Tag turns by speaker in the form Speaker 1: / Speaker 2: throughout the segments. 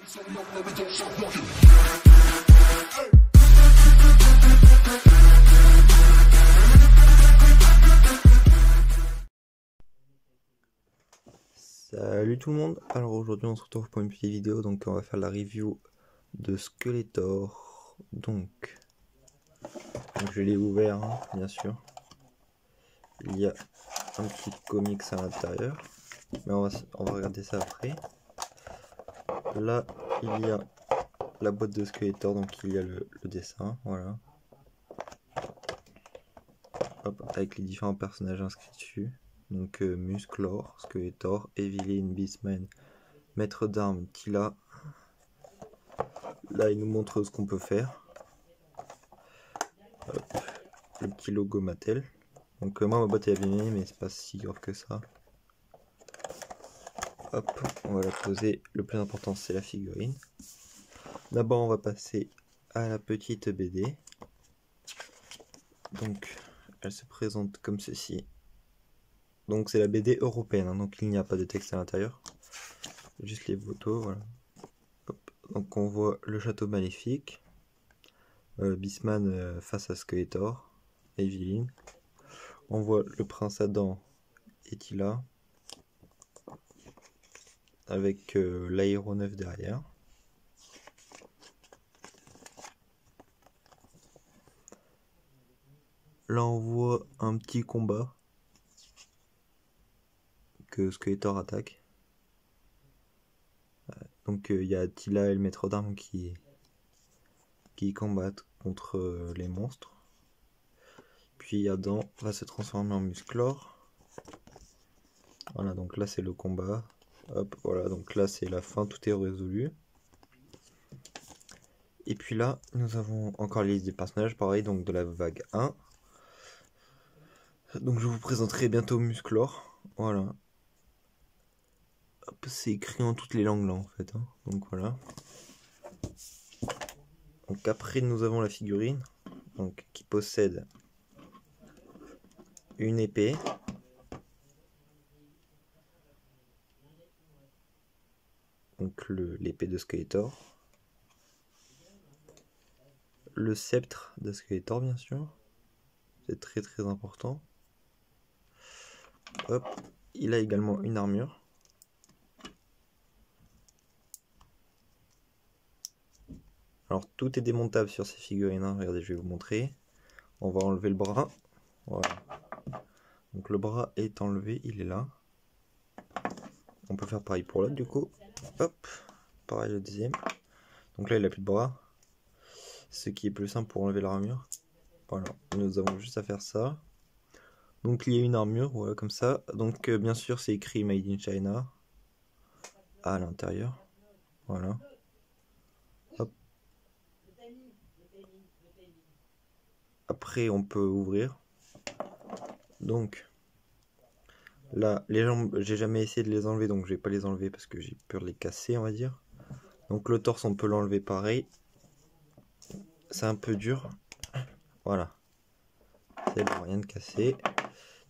Speaker 1: Salut tout le monde, alors aujourd'hui on se retrouve pour une petite vidéo, donc on va faire la review de Skeletor. Donc je l'ai ouvert, hein, bien sûr. Il y a un petit comics à l'intérieur, mais on va regarder ça après. Là il y a la boîte de Skeletor, donc il y a le dessin, voilà. Hop, avec les différents personnages inscrits dessus. Donc Musclor, Skeletor, Evelyn, Beastman, Maître d'armes, Tila. Là il nous montre ce qu'on peut faire. Hop, le petit logo Mattel. Donc moi ma boîte est abîmée, mais c'est pas si grave que ça. Hop, on va la poser. Le plus important c'est la figurine. D'abord on va passer à la petite BD. Donc elle se présente comme ceci. Donc c'est la BD européenne, hein, donc il n'y a pas de texte à l'intérieur. Juste les photos, voilà. Hop. Donc on voit le château maléfique. Beastman face à Skeletor. Evelyn. On voit le prince Adam et Tila. Avec l'aéronef derrière. Là on voit un petit combat que Skeletor attaque. Donc il y a Tila et le maître d'armes qui combattent contre les monstres. Puis Adam va se transformer en Musclor. Voilà, donc là c'est le combat. Hop, voilà, donc là c'est la fin, tout est résolu. Et puis là, nous avons encore les listes des personnages, pareil, donc de la vague 1. Donc je vous présenterai bientôt Musclor. Voilà. C'est écrit en toutes les langues là en fait, hein. Donc voilà. Donc après nous avons la figurine, donc qui possède une épée, donc l'épée de Skeletor, le sceptre de Skeletor bien sûr, c'est très très important. Hop, il a également une armure. Alors tout est démontable sur ces figurines, hein. Regardez, je vais vous montrer. On va enlever le bras. Voilà. Donc le bras est enlevé, il est là. On peut faire pareil pour l'autre du coup. Hop, pareil le deuxième. Donc là il n'a plus de bras. Ce qui est plus simple pour enlever l'armure. Voilà, nous avons juste à faire ça. Donc il y a une armure, voilà comme ça. Donc bien sûr c'est écrit Made in China à l'intérieur. Voilà. Hop. Après on peut ouvrir. Donc là les jambes, j'ai jamais essayé de les enlever, donc je vais pas les enlever parce que j'ai peur de les casser on va dire. Donc le torse on peut l'enlever pareil. C'est un peu dur. Voilà. C'est bon, rien de cassé.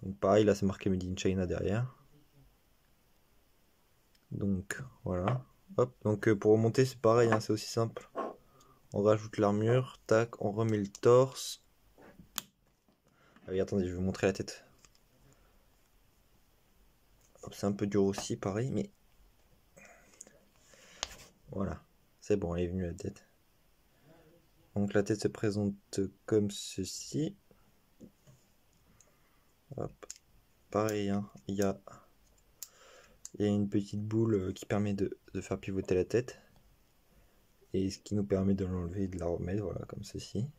Speaker 1: Donc pareil là c'est marqué Made in China derrière. Donc voilà. Hop. Donc pour remonter c'est pareil, hein, c'est aussi simple. On rajoute l'armure, tac, on remet le torse. Ah oui, attendez, je vais vous montrer la tête. C'est un peu dur aussi, pareil, mais voilà, c'est bon, elle est venue la tête. Donc la tête se présente comme ceci. Hop. Pareil, hein, il y a une petite boule qui permet de faire pivoter la tête. Et ce qui nous permet de l'enlever et de la remettre, voilà, comme ceci.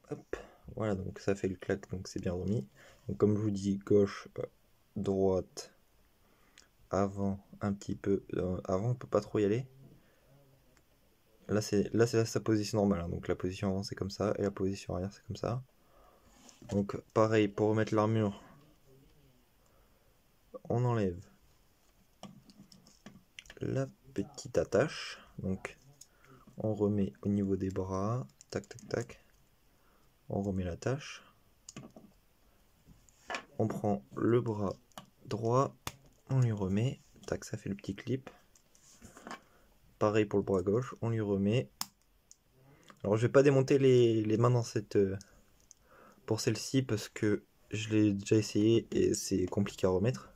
Speaker 1: Hop, voilà, donc ça fait le clac, donc c'est bien remis. Donc comme je vous dis, gauche, droite, avant, un petit peu, avant on peut pas trop y aller. Là c'est sa position normale, hein. Donc la position avant c'est comme ça, et la position arrière c'est comme ça. Donc pareil, pour remettre l'armure, on enlève la petite attache, donc on remet au niveau des bras, tac tac tac. On remet l'attache. On prend le bras droit on lui remet, tac, ça fait le petit clip. Pareil pour le bras gauche, on lui remet. Alors je vais pas démonter les mains dans cette pour celle-ci parce que je l'ai déjà essayé et c'est compliqué à remettre.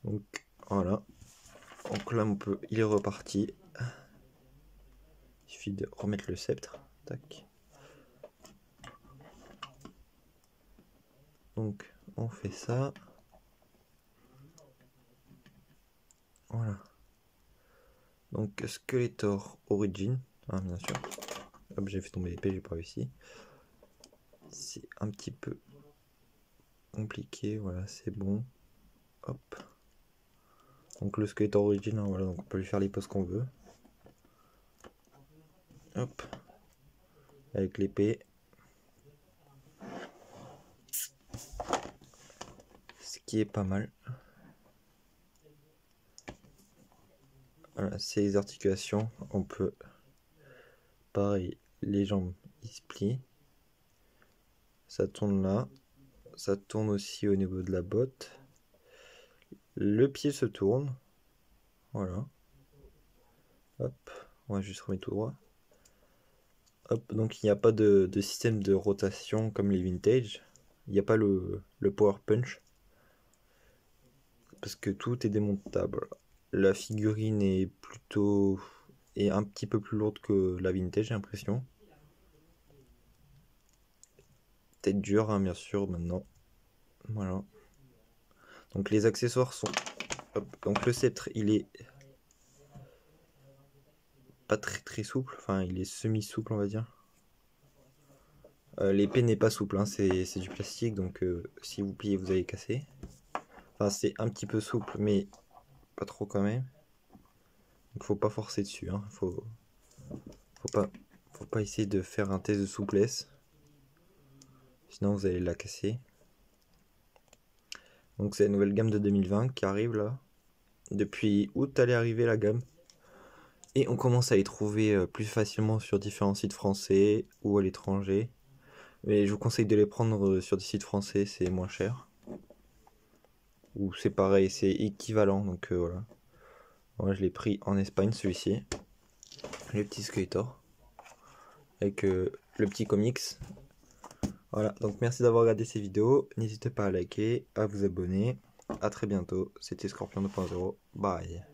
Speaker 1: Donc voilà. Donc là il est reparti. Il suffit de remettre le sceptre. Tac. Donc on fait ça. Voilà. Donc Skeletor Origin. Ah, bien sûr. Hop, j'ai fait tomber l'épée, j'ai pas réussi. C'est un petit peu compliqué, voilà, c'est bon. Hop. Donc le Skeletor Origin, hein, voilà, donc on peut lui faire les poses qu'on veut. Hop. Avec l'épée. Ce qui est pas mal. Voilà, c'est les articulations. On peut... Pareil, les jambes, ils se plient. Ça tourne là. Ça tourne aussi au niveau de la botte. Le pied se tourne. Voilà. Hop. On va juste remettre tout droit. Hop. Donc il n'y a pas de système de rotation comme les vintage. Il n'y a pas le power punch. Parce que tout est démontable. La figurine est un petit peu plus lourde que la vintage, j'ai l'impression. Tête dure, hein, bien sûr, maintenant. Voilà. Donc les accessoires sont... Hop. Donc le sceptre, il est pas très souple. Enfin, il est semi-souple, on va dire. L'épée n'est pas souple, hein, c'est du plastique. Donc si vous pliez, vous allez casser. Enfin, c'est un petit peu souple, mais pas trop quand même. Donc faut pas forcer dessus. Hein. Faut pas essayer de faire un test de souplesse. Sinon vous allez la casser. Donc c'est la nouvelle gamme de 2020 qui arrive là. Depuis août, elle est arrivée la gamme. Et on commence à y trouver plus facilement sur différents sites français ou à l'étranger. Mais je vous conseille de les prendre sur des sites français, c'est moins cher. Ou c'est pareil, c'est équivalent, donc voilà. Moi je l'ai pris en Espagne celui-ci. Le petit Skeletor. Avec le petit comics. Voilà, donc merci d'avoir regardé ces vidéos. N'hésitez pas à liker, à vous abonner. A très bientôt, c'était Scorpion 2.0. Bye.